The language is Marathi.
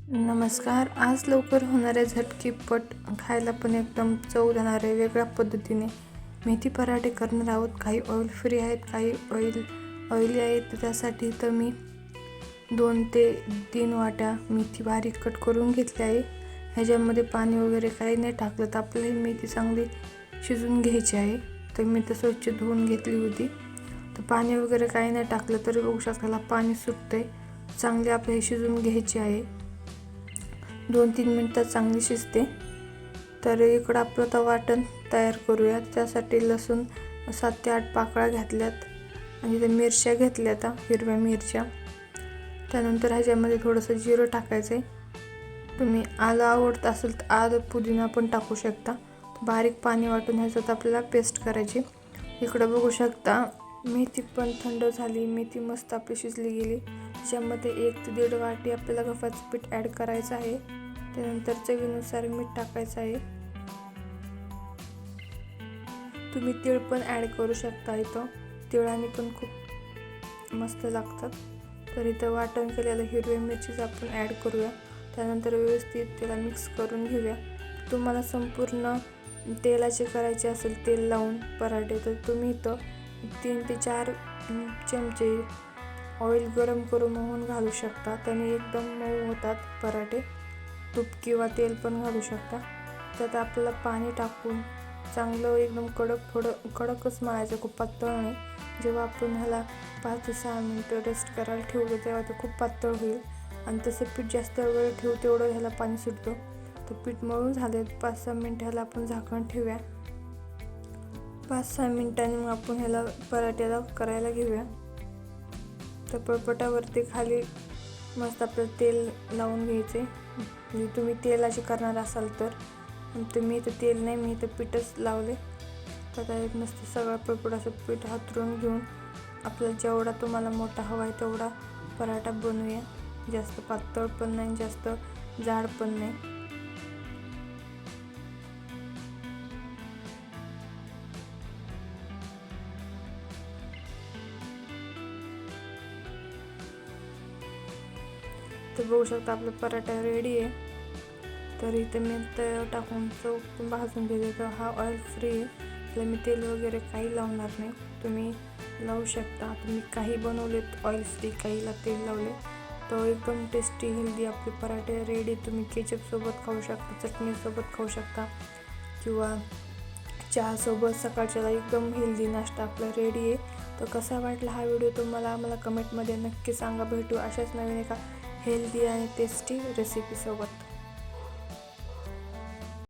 नमस्कार. आज लवकर होणाऱ्या झटकीपट खायला पण एकदम चव देणारे वेगळ्या पद्धतीने मेथी पराठे करणार आहोत. काही ऑइल फ्री आहेत, काही ऑइली आहेत. तर त्यासाठी तर मी 2 ते 3 वाट्या मेथी बारीक कट करून घेतली आहे. ह्याच्यामध्ये पाणी वगैरे काही नाही टाकलं तर आपल्याला ही मेथी चांगली शिजवून घ्यायची आहे. तर मी तर स्वच्छ धुवून घेतली होती. तर पाणी वगैरे काही नाही टाकलं तरी बघू शकता पाणी सुटतंय. चांगली आपल्याला शिजवून घ्यायची आहे. 2-3 मिनिटात चांगली शिजते. तर इकडं आपलं तर वाटण तयार करूया. त्यासाठी लसूण 7 ते 8 पाकळ्या घातल्यात आणि त्या मिरच्या घेतल्यात, हिरव्या मिरच्या. त्यानंतर ह्याच्यामध्ये थोडंसं जिरं टाकायचं आहे. तुम्ही आलं आवडत असेल तर आलं पुदिना पण टाकू शकता. बारीक पाणी वाटून ह्याच्यात आपल्याला पेस्ट करायची. इकडं बघू शकता मेथी पण थंड झाली. मेथी मस्त आपली शिजली गेली. त्याच्यामध्ये 1 ते 1.5 वाटी आपल्याला गव्हाचं पीठ ॲड करायचं आहे. त्यानंतर चवीनुसार मीठ टाकायचं आहे. तुम्ही तीळ पण ॲड करू शकता. इथं तिळाने पण खूप मस्त लागतात. तर इथं वाटण केलेलं हिरव्या मिरचीचं आपण ॲड करूया. त्यानंतर व्यवस्थित त्याला मिक्स करून घेऊया. तुम्हाला संपूर्ण तेलाचे करायचे असेल तेल लावून पराठे तर तुम्ही इथं 3 ते 4 चमचे ऑइल गरम करून मोहन घालू शकता. त्याने एकदम मऊ होतात पराठे. तूप किंवा तेल पण घालू शकता. त्यात आपल्याला पाणी टाकून चांगलं एकदम थोडं कडकच मळायचं, खूप पातळ नाही. जेव्हा आपण ह्याला 5 ते 6 मिनटं रेस्ट करायला ठेवतो तेव्हा ते खूप पातळ होईल आणि तसं पीठ जास्त वेळ ठेवू तेवढं ह्याला पाणी सुटतं. तर पीठ मळून झाले 5-6 मिनटं ह्याला आपण झाकण ठेवूया. 5-6 मिनटांनी मग आपण ह्याला पराठ्याला करायला घेऊया. तर पळपटावरती खाली मस्त आपलं तेल लावून घ्यायचे. म्हणजे तुम्ही तेलाचे करणार असाल तर मी तर तेल नाही, मी तर पीठच लावले. तर त्यात मस्त सगळं पळपट असं पीठ हातरून घेऊन आपल्याला जेवढा तुम्हाला मोठा हवा आहे तेवढा पराठा बनवूया. जास्त पातळ पण नाही, जास्त जाड पण नाही. तर बघू शकता आपला पराठा रेडी आहे. तर इथे मी तव्यावर टाकून चौक भाजून घेते. तर हा ऑइल फ्री आहे. त्याला मी तेल वगैरे काही लावणार नाही, तुम्ही लावू शकता. आता मी काही बनवलेत ऑइल फ्री, काहीला तेल लावले. तर एकदम टेस्टी हेल्दी आपले पराठे रेडी. तुम्ही केचपसोबत खाऊ शकता, चटणीसोबत खाऊ शकता किंवा चहासोबत. सकाळच्याला एकदम हेल्दी नाश्ता आपला रेडी आहे. तर कसा वाटला हा व्हिडिओ तुम्हाला मला कमेंटमध्ये नक्की सांगा. भेटू अशाच नवीन एका हेल्दी आणि टेस्टी रेसिपीसोबत.